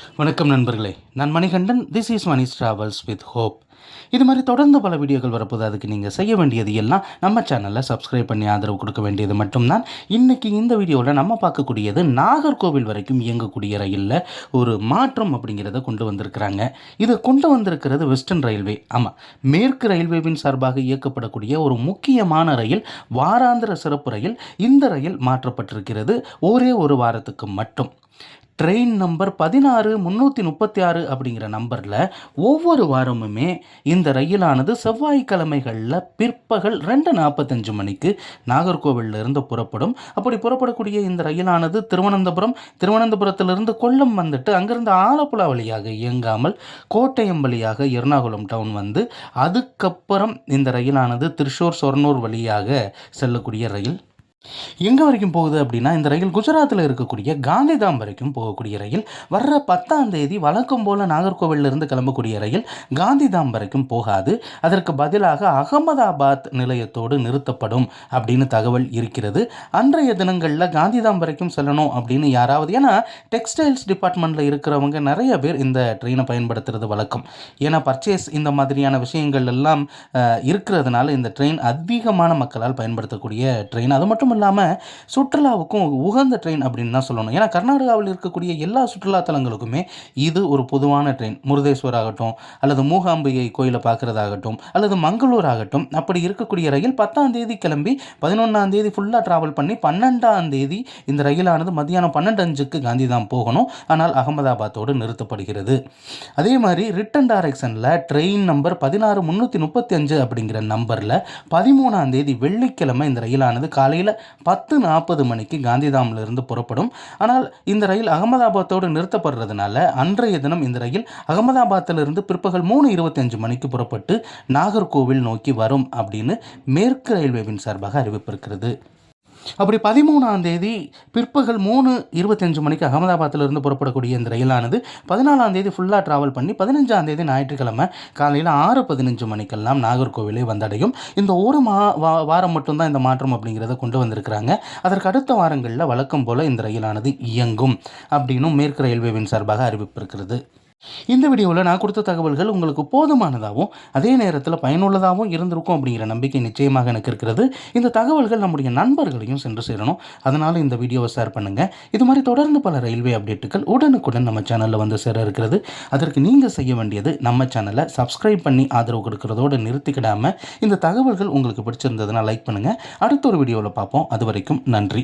வணக்கம் நண்பர்களே, நான் Manikandan. This is Mani's travels with hope. இது மாதிரி தொடர்ந்து பல வீடியோக்கள் வரப்போது. அதுக்கு நீங்கள் செய்ய வேண்டியது எல்லாம் நம்ம சேனலில் சப்ஸ்கிரைப் பண்ணி ஆதரவு கொடுக்க வேண்டியது மட்டும்தான். இன்றைக்கி இந்த வீடியோவில் நம்ம பார்க்கக்கூடியது நாகர்கோவில் வரைக்கும் இயங்கக்கூடிய ரயிலில் ஒரு மாற்றம் அப்படிங்கிறத கொண்டு வந்திருக்கிறாங்க. இதை கொண்டு வந்திருக்கிறது வெஸ்டர்ன் ரயில்வே. ஆமாம், மேற்கு ரயில்வேவின் சார்பாக இயக்கப்படக்கூடிய ஒரு முக்கியமான ரயில், வாராந்திர சிறப்பு ரயில். இந்த ரயில் மாற்றப்பட்டிருக்கிறது ஒரே ஒரு வாரத்துக்கு மட்டும். ட்ரெயின் நம்பர் 16336 அப்படிங்கிற நம்பரில் ஒவ்வொரு வாரமுமே இந்த ரயிலானது செவ்வாய்க்கிழமைகளில் பிற்பகல் 2:45 மணிக்கு நாகர்கோவிலிருந்து புறப்படும். அப்படி புறப்படக்கூடிய இந்த ரயிலானது திருவனந்தபுரத்திலிருந்து கொல்லம் வந்துட்டு அங்கிருந்து ஆலப்புழா வழியாக இயங்காமல் கோட்டயம் வழியாக எர்ணாகுளம் டவுன் வந்து அதுக்கப்புறம் இந்த ரயிலானது திருச்சூர் சொர்ணூர் வழியாக செல்லக்கூடிய ரயில். எங்கே வரைக்கும் போகுது அப்படின்னா, இந்த ரயில் குஜராத்தில் இருக்கக்கூடிய காந்திதாம் வரைக்கும் போகக்கூடிய ரயில். வர்ற 10ஆம் தேதி வழக்கம் போல் நாகர்கோவிலிருந்து கிளம்பக்கூடிய ரயில் காந்திதாம் வரைக்கும் போகாது. அதற்கு பதிலாக அகமதாபாத் நிலையத்தோடு நிறுத்தப்படும் அப்படின்னு தகவல் இருக்கிறது. அன்றைய தினங்களில் காந்திதாம் வரைக்கும் செல்லணும் அப்படின்னு யாராவது, ஏன்னா டெக்ஸ்டைல்ஸ் டிபார்ட்மெண்ட்டில் இருக்கிறவங்க நிறைய பேர் இந்த ட்ரெயினை பயன்படுத்துறது வழக்கம். ஏன்னா பர்ச்சேஸ் இந்த மாதிரியான விஷயங்கள் எல்லாம் இருக்கிறதுனால இந்த ட்ரெயின் அதிகமான மக்களால் பயன்படுத்தக்கூடிய ட்ரெயின். அது மட்டும் இல்லாமல் சுற்றுலாவுக்கும் உகந்த ட்ரெயின் அப்படின்னு தான் சொல்லணும். ஏன்னா கர்நாடகாவில் இருக்கக்கூடிய எல்லா சுற்றுலா தலங்களுக்குமே இது ஒரு பொதுவான ட்ரெயின். முருதேஸ்வர் ஆகட்டும், அல்லது மூகாம்பிகை கோயிலை பார்க்குறதாகட்டும், அல்லது மங்களூர் ஆகட்டும், அப்படி இருக்கக்கூடிய ரயில் 10ஆம் தேதி கிளம்பி 11ஆம் தேதி ஃபுல்லாக ட்ராவல் பண்ணி 12ஆம் தேதி இந்த ரயிலானது மத்தியானம் 12:05க்கு காந்திதாம் போகணும். ஆனால் அகமதாபாத்தோடு நிறுத்தப்படுகிறது. அதே மாதிரி ரிட்டன் டைரக்ஷனில் ட்ரெயின் நம்பர் 16335 அப்படிங்கிற நம்பரில் 13ஆம் தேதி வெள்ளிக்கிழமை இந்த ரயிலானது காலையில் 10:40 மணிக்கு காந்திதாமிலிருந்து புறப்படும். ஆனால் இந்த ரயில் அகமதாபாத்தோடு நிறுத்தப்படுறதுனால அன்றைய தினம் இந்த ரயில் அகமதாபாத்திலிருந்து பிற்பகல் 3:25 மணிக்கு புறப்பட்டு நாகர்கோவில் நோக்கி வரும் அப்படின்னு மேற்கு ரயில்வேவின் சார்பாக அறிவிப்பிருக்கிறது. அப்படி 13ஆம் தேதி பிற்பகல் 3:25 மணிக்கு அகமதாபாத்திலிருந்து புறப்படக்கூடிய இந்த ரயிலானது 14ஆம் தேதி ஃபுல்லாக ட்ராவல் பண்ணி 15ஆம் தேதி ஞாயிற்றுக்கிழமை காலையில் 6:15 மணிக்கெல்லாம் நாகர்கோவிலை வந்தடையும். இந்த ஒரு வாரம் மட்டும்தான் இந்த மாற்றம் அப்படிங்கிறத கொண்டு வந்திருக்கிறாங்க. அதற்கு அடுத்த வாரங்களில் வழக்கம் போல் இந்த ரயிலானது இயங்கும் அப்படின்னும் மேற்கு ரயில்வேவின் சார்பாக அறிவிப்பிருக்கிறது. இந்த வீடியோவில் நான் கொடுத்த தகவல்கள் உங்களுக்கு போதுமானதாகவும் அதே நேரத்தில் பயனுள்ளதாகவும் இருந்திருக்கும் அப்படிங்கிற நம்பிக்கை நிச்சயமாக எனக்கு இருக்கிறது. இந்த தகவல்கள் நம்முடைய நண்பர்களையும் சென்று சேரணும். அதனால் இந்த வீடியோவை ஷேர் பண்ணுங்கள். இது மாதிரி தொடர்ந்து பல ரயில்வே அப்டேட்டுகள் உடனுக்குடன் நம்ம சேனலில் வந்து சேர இருக்கிறது. அதற்கு நீங்கள் செய்ய வேண்டியது நம்ம சேனலை சப்ஸ்கிரைப் பண்ணி ஆதரவு கொடுக்கறதோடு நிறுத்திக்கிடாமல் இந்த தகவல்கள் உங்களுக்கு பிடிச்சிருந்ததுன்னா லைக் பண்ணுங்கள். அடுத்த ஒரு வீடியோவில் பார்ப்போம். அது வரைக்கும் நன்றி.